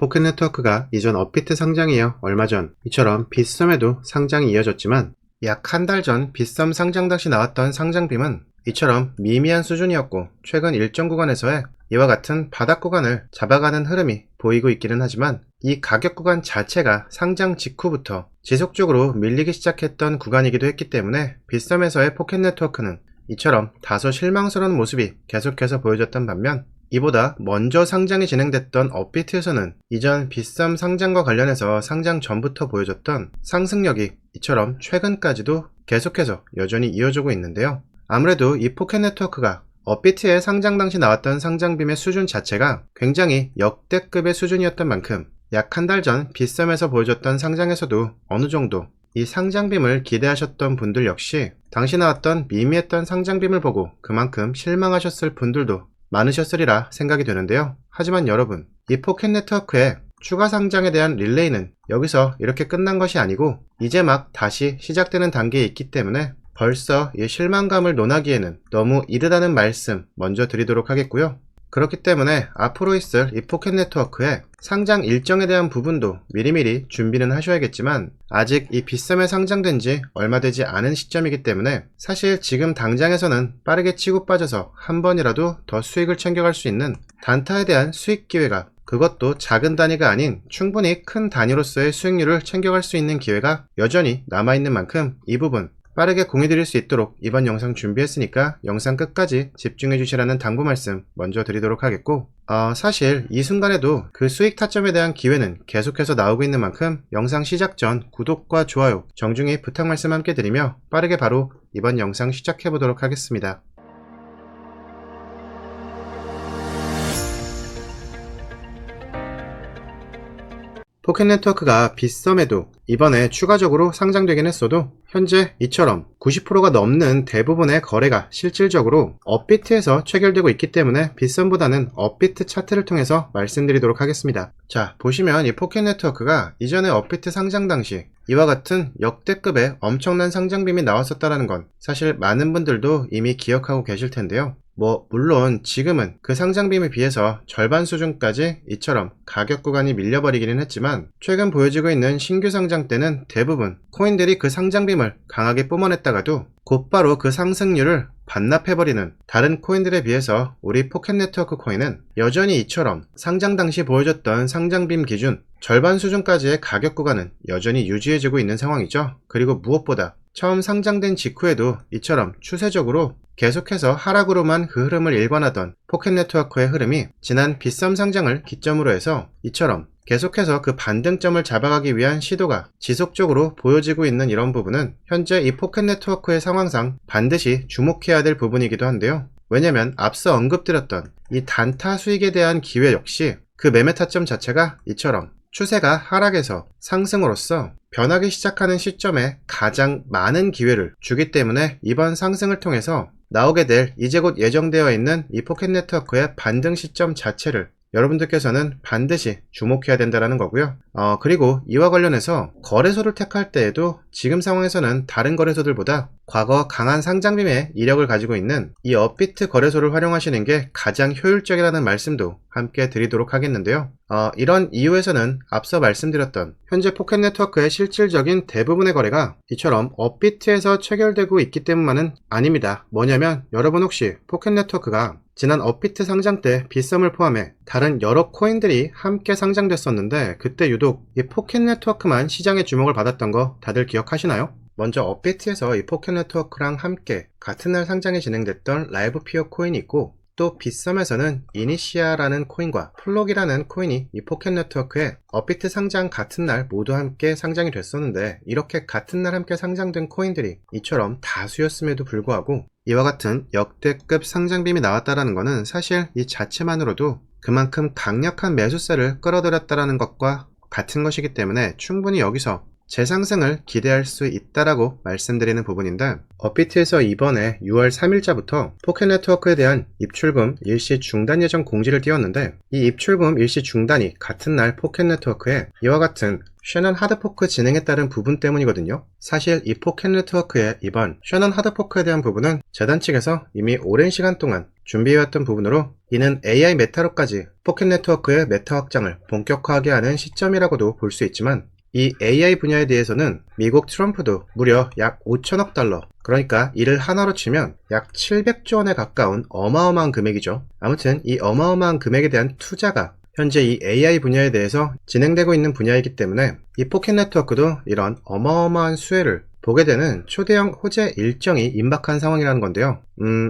포켓네트워크가 이전 업비트 상장에 이어 얼마 전 이처럼 빗썸에도 상장이 이어졌지만 약 한 달 전 빗썸 상장 당시 나왔던 상장빔은 이처럼 미미한 수준이었고 최근 일정 구간에서의 이와 같은 바닥 구간을 잡아가는 흐름이 보이고 있기는 하지만 이 가격 구간 자체가 상장 직후부터 지속적으로 밀리기 시작했던 구간이기도 했기 때문에 빗썸에서의 포켓네트워크는 이처럼 다소 실망스러운 모습이 계속해서 보여졌던 반면 이보다 먼저 상장이 진행됐던 업비트에서는 이전 빗썸 상장과 관련해서 상장 전부터 보여줬던 상승력이 이처럼 최근까지도 계속해서 여전히 이어지고 있는데요. 아무래도 이 포켓네트워크가 업비트의 상장 당시 나왔던 상장빔의 수준 자체가 굉장히 역대급의 수준이었던 만큼 약 한 달 전 빗썸에서 보여줬던 상장에서도 어느 정도 이 상장빔을 기대하셨던 분들 역시 당시 나왔던 미미했던 상장빔을 보고 그만큼 실망하셨을 분들도 많으셨으리라 생각이 되는데요. 하지만 여러분, 이 포켓네트워크의 추가 상장에 대한 릴레이는 여기서 이렇게 끝난 것이 아니고 이제 막 다시 시작되는 단계에 있기 때문에 벌써 이 실망감을 논하기에는 너무 이르다는 말씀 먼저 드리도록 하겠고요. 그렇기 때문에 앞으로 있을 이 포켓네트워크의 상장 일정에 대한 부분도 미리미리 준비는 하셔야겠지만 아직 이 빗썸에 상장된 지 얼마 되지 않은 시점이기 때문에 사실 지금 당장에서는 빠르게 치고 빠져서 한 번이라도 더 수익을 챙겨갈 수 있는 단타에 대한 수익 기회가, 그것도 작은 단위가 아닌 충분히 큰 단위로서의 수익률을 챙겨갈 수 있는 기회가 여전히 남아있는 만큼 이 부분 빠르게 공유드릴 수 있도록 이번 영상 준비했으니까 영상 끝까지 집중해 주시라는 당부 말씀 먼저 드리도록 하겠고, 사실 이 순간에도 그 수익 타점에 대한 기회는 계속해서 나오고 있는 만큼 영상 시작 전 구독과 좋아요 정중히 부탁 말씀 함께 드리며 빠르게 바로 이번 영상 시작해 보도록 하겠습니다. 포켓네트워크가 빗썸에도 이번에 추가적으로 상장되긴 했어도 현재 이처럼 90%가 넘는 대부분의 거래가 실질적으로 업비트에서 체결되고 있기 때문에 빗썸보다는 업비트 차트를 통해서 말씀드리도록 하겠습니다. 자, 보시면 이 포켓네트워크가 이전에 업비트 상장 당시 이와 같은 역대급의 엄청난 상장빔이 나왔었다는 건 사실 많은 분들도 이미 기억하고 계실 텐데요. 물론 지금은 그 상장빔에 비해서 절반 수준까지 이처럼 가격 구간이 밀려버리기는 했지만 최근 보여지고 있는 신규 상장 때는 대부분 코인들이 그 상장빔을 강하게 뿜어냈다가도 곧바로 그 상승률을 반납해버리는 다른 코인들에 비해서 우리 포켓네트워크 코인은 여전히 이처럼 상장 당시 보여줬던 상장빔 기준 절반 수준까지의 가격 구간은 여전히 유지해지고 있는 상황이죠. 그리고 무엇보다 처음 상장된 직후에도 이처럼 추세적으로 계속해서 하락으로만 그 흐름을 일관하던 포켓네트워크의 흐름이 지난 빗썸 상장을 기점으로 해서 이처럼 계속해서 그 반등점을 잡아가기 위한 시도가 지속적으로 보여지고 있는 이런 부분은 현재 이 포켓네트워크의 상황상 반드시 주목해야 될 부분이기도 한데요. 왜냐면 앞서 언급드렸던 이 단타 수익에 대한 기회 역시 그 매매 타점 자체가 이처럼 추세가 하락에서 상승으로서 변하기 시작하는 시점에 가장 많은 기회를 주기 때문에 이번 상승을 통해서 나오게 될 이제 곧 예정되어 있는 이 포켓네트워크의 반등 시점 자체를 여러분들께서는 반드시 주목해야 된다는 거고요. 그리고 이와 관련해서 거래소를 택할 때에도 지금 상황에서는 다른 거래소들보다 과거 강한 상장빔의 이력을 가지고 있는 이 업비트 거래소를 활용하시는 게 가장 효율적이라는 말씀도 함께 드리도록 하겠는데요. 이런 이유에서는 앞서 말씀드렸던 현재 포켓네트워크의 실질적인 대부분의 거래가 이처럼 업비트에서 체결되고 있기 때문만은 아닙니다. 뭐냐면 여러분 혹시 포켓네트워크가 지난 업비트 상장 때 빗썸을 포함해 다른 여러 코인들이 함께 상장됐었는데 그때 유독 이 포켓네트워크만 시장의 주목을 받았던 거 다들 기억하시나요? 먼저 업비트에서 이 포켓네트워크랑 함께 같은 날 상장이 진행됐던 라이브피어 코인이 있고, 또 빗썸에서는 이니시아라는 코인과 플록이라는 코인이 이 포켓네트워크에 업비트 상장 같은 날 모두 함께 상장이 됐었는데, 이렇게 같은 날 함께 상장된 코인들이 이처럼 다수였음에도 불구하고 이와 같은 역대급 상장빔이 나왔다는 것은 사실 이 자체만으로도 그만큼 강력한 매수세를 끌어들였다는 것과 같은 것이기 때문에 충분히 여기서 재상승을 기대할 수 있다라고 말씀드리는 부분인데, 업비트에서 이번에 6월 3일자부터 포켓네트워크에 대한 입출금 일시 중단 예정 공지를 띄웠는데, 이 입출금 일시 중단이 같은 날 포켓네트워크에 이와 같은 셔넌 하드포크 진행에 따른 부분 때문이거든요. 사실 이 포켓네트워크의 이번 셔넌 하드포크에 대한 부분은 재단 측에서 이미 오랜 시간 동안 준비해왔던 부분으로 이는 AI 메타로까지 포켓 네트워크의 메타 확장을 본격화하게 하는 시점이라고도 볼 수 있지만, 이 AI 분야에 대해서는 미국 트럼프도 무려 약 5천억 달러, 그러니까 이를 하나로 치면 약 700조 원에 가까운 어마어마한 금액이죠. 아무튼 이 어마어마한 금액에 대한 투자가 현재 이 AI 분야에 대해서 진행되고 있는 분야이기 때문에 이 포켓 네트워크도 이런 어마어마한 수혜를 보게 되는 초대형 호재 일정이 임박한 상황이라는 건데요.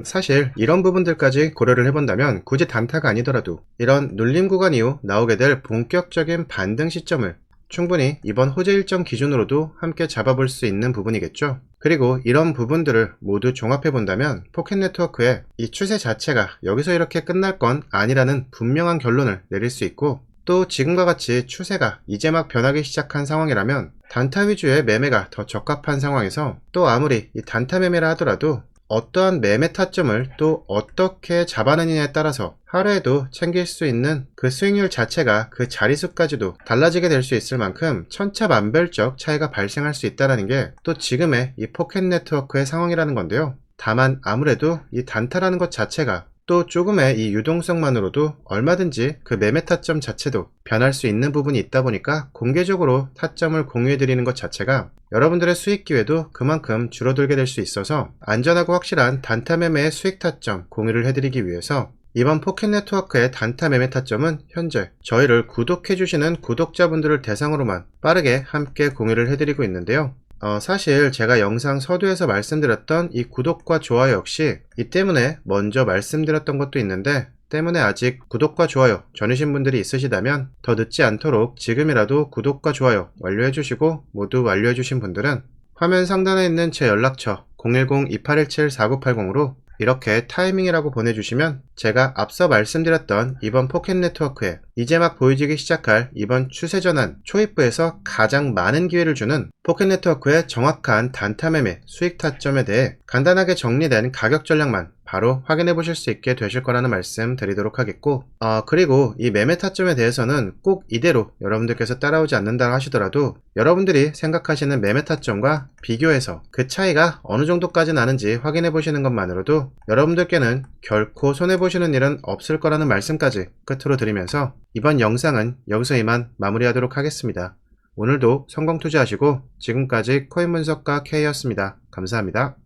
사실 이런 부분들까지 고려를 해본다면 굳이 단타가 아니더라도 이런 눌림 구간 이후 나오게 될 본격적인 반등 시점을 충분히 이번 호재 일정 기준으로도 함께 잡아볼 수 있는 부분이겠죠. 그리고 이런 부분들을 모두 종합해본다면 포켓 네트워크의 이 추세 자체가 여기서 이렇게 끝날 건 아니라는 분명한 결론을 내릴 수 있고, 또 지금과 같이 추세가 이제 막 변하기 시작한 상황이라면 단타 위주의 매매가 더 적합한 상황에서, 또 아무리 이 단타 매매라 하더라도 어떠한 매매 타점을 또 어떻게 잡아내느냐에 따라서 하루에도 챙길 수 있는 그 수익률 자체가 그 자릿수까지도 달라지게 될 수 있을 만큼 천차만별적 차이가 발생할 수 있다는 게 또 지금의 이 포켓 네트워크의 상황이라는 건데요. 다만 아무래도 이 단타라는 것 자체가 또 조금의 이 유동성만으로도 얼마든지 그 매매 타점 자체도 변할 수 있는 부분이 있다 보니까 공개적으로 타점을 공유해드리는 것 자체가 여러분들의 수익 기회도 그만큼 줄어들게 될 수 있어서 안전하고 확실한 단타 매매의 수익 타점 공유를 해드리기 위해서 이번 포켓 네트워크의 단타 매매 타점은 현재 저희를 구독해주시는 구독자분들을 대상으로만 빠르게 함께 공유를 해드리고 있는데요. 사실 제가 영상 서두에서 말씀드렸던 이 구독과 좋아요 역시 이 때문에 먼저 말씀드렸던 것도 있는데, 때문에 아직 구독과 좋아요 전이신 분들이 있으시다면 더 늦지 않도록 지금이라도 구독과 좋아요 완료해주시고, 모두 완료해주신 분들은 화면 상단에 있는 제 연락처 010-2817-4980으로 이렇게 타이밍이라고 보내주시면 제가 앞서 말씀드렸던 이번 포켓 네트워크에 이제 막 보여지기 시작할 이번 추세 전환 초입부에서 가장 많은 기회를 주는 포켓 네트워크의 정확한 단타 매매 수익 타점에 대해 간단하게 정리된 가격 전략만 바로 확인해 보실 수 있게 되실 거라는 말씀 드리도록 하겠고, 그리고 이 매매 타점에 대해서는 꼭 이대로 여러분들께서 따라오지 않는다 하시더라도 여러분들이 생각하시는 매매 타점과 비교해서 그 차이가 어느 정도까지 나는지 확인해 보시는 것만으로도 여러분들께는 결코 손해보시는 일은 없을 거라는 말씀까지 끝으로 드리면서 이번 영상은 여기서 이만 마무리하도록 하겠습니다. 오늘도 성공 투자하시고 지금까지 코인 분석가 K였습니다. 감사합니다.